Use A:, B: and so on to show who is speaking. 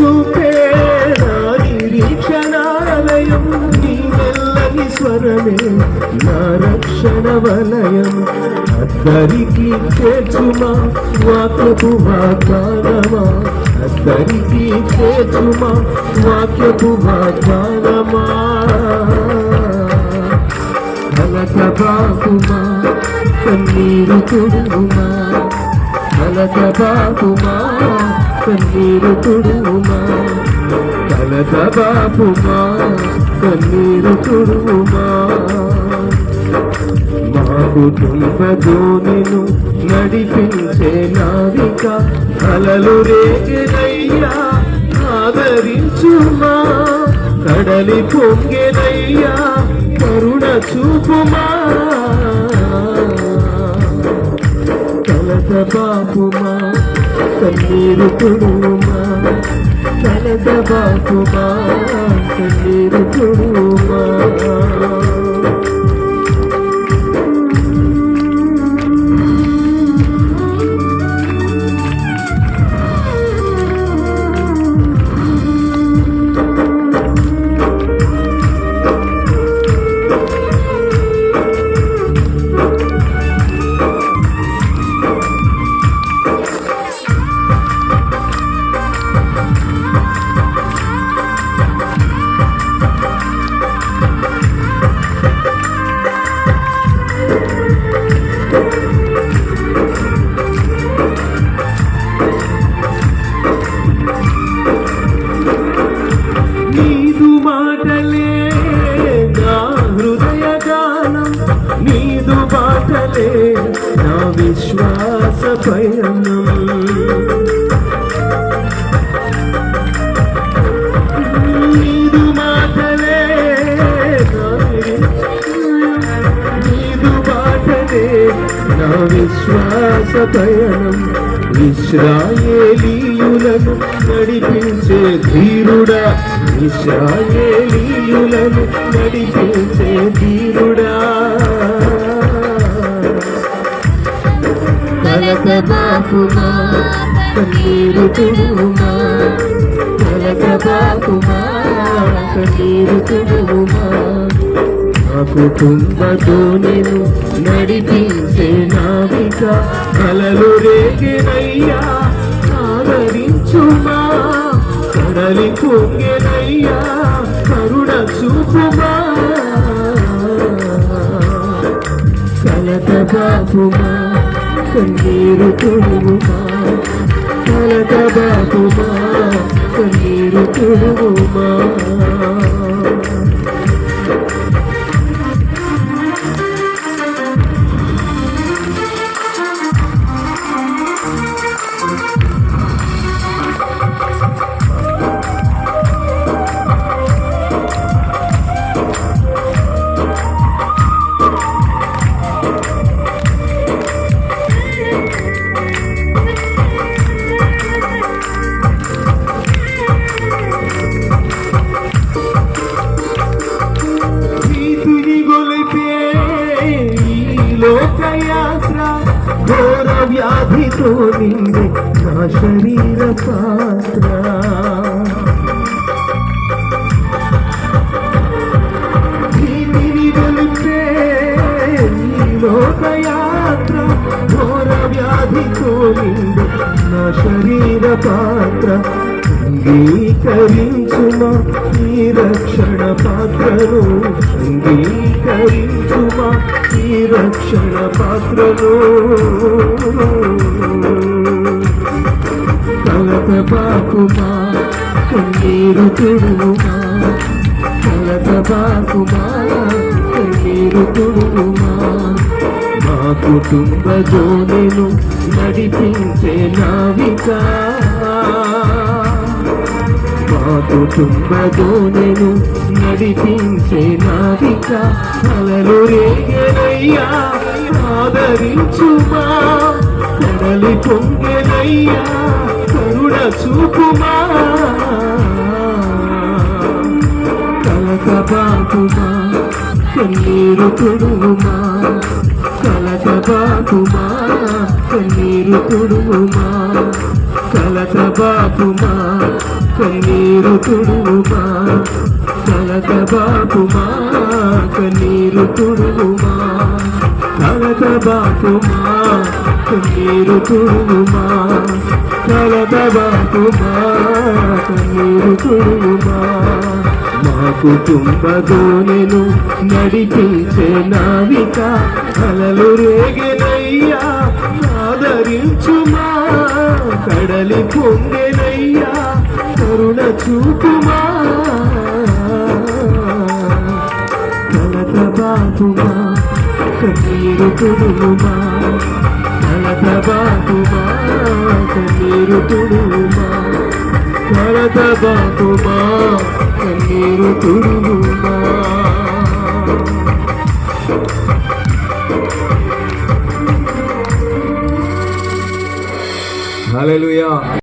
A: చూపే నా నిరీక్షణాలయం, నీ మెల్లని స్వరమే నా రక్షణ వలయం. అద్దరికి చేర్చుమా వాక్యపు వాగ్దానమా, అద్దరికి చేర్చుమా వాక్యపు వాగ్దానమా. కలకబాకుమా కన్నీరు తుడుమా, కలకబాకుమా కన్నీరు తుడుమా, కలకబాకుమా కన్నీరు తుడుమా. మా కుటుంబతో నిన్ను నడిపించే నావిక, అలలు రేగెనయ్యా ఆదరించుమా, కడలి పొంగెనయ్యా కరుణ చూపుమా. కలకబాకుమా కన్నీరు తుడుమా, కలకబాకుమా కన్నీరు తుడుమా. నీదు మాటలే నా హృదయ గానం, నీదు మాటలే నా విశ్వాస పయనం. నీదు మాటలే నీదు మాటలే నా విశ్వాస పయనం. ఇశ్రాయేలీయులను నడిపించే ధీరుడా, ఇశ్రాయేలీయులను నడిపించే ధీరుడా. కలకబాకుమా కన్నీరు తుడుమా, కలకబాకుమా కన్నీరు తుడుమా. నా కుటుంబతో నేను నడిపించే నావిక, అలలు రేగెనయ్యా ఆదరించుమా, కడలి పొంగెనయ్యా కరుణ చూపుమా. కలకబాకుమా కన్నీరు తుడుమా, కలకబాకుమా కన్నీరు తుడుమా. లోకయాత్ర ఘోర వ్యాధితో నిండి నా శరీర పాత్ర, భీతిని గొలిపే ఈ లోకయాత్ర ఘోర వ్యాధితో నిండి నా శరీర పాత్ర. అంగీకరించుమా ఈ రక్షణ పాత్రను, అంగీకరించుమా ఈ రక్షణ పాత్రను. కలకబాకుమా కన్నీరు తుడుమా, కలకబాకుమా కన్నీరు తుడుమా. మా కుటుంబతో నేను నడిపించే నావిక, మా కుటుంబతో నేను నడిపించే నావిక, అలలు రేగెనయ్యా ఆదరించుమా, కడలి పొంగెనయ్యా కరుణ చూపుమా. కలకబాకుమా కన్నీరు తుడుమా, కలకబాకుమా కన్నీరు తుడుమా, కలకబాకుమా కన్నీరు తుడుమా కలత బాపుమా కన్నీరు తుడుమా కలత బాపుమా కన్నీరు తుడుమా కలత బాపుమా కన్నీరు తుడుమా మా కుటుంబదోనెను నడిపించే నావిక అలలు రేగెనయ్యా ఆదరించుమా కడలి పొంగెనయ్యా కరుణ చూపుమా కలత బాపుమా కన్నీరు తుడుమా కలత బాపుమా కన్నీరు తుడుమా కలత బాపుమా కన్నీరు తుడుమా హల్లెలూయా.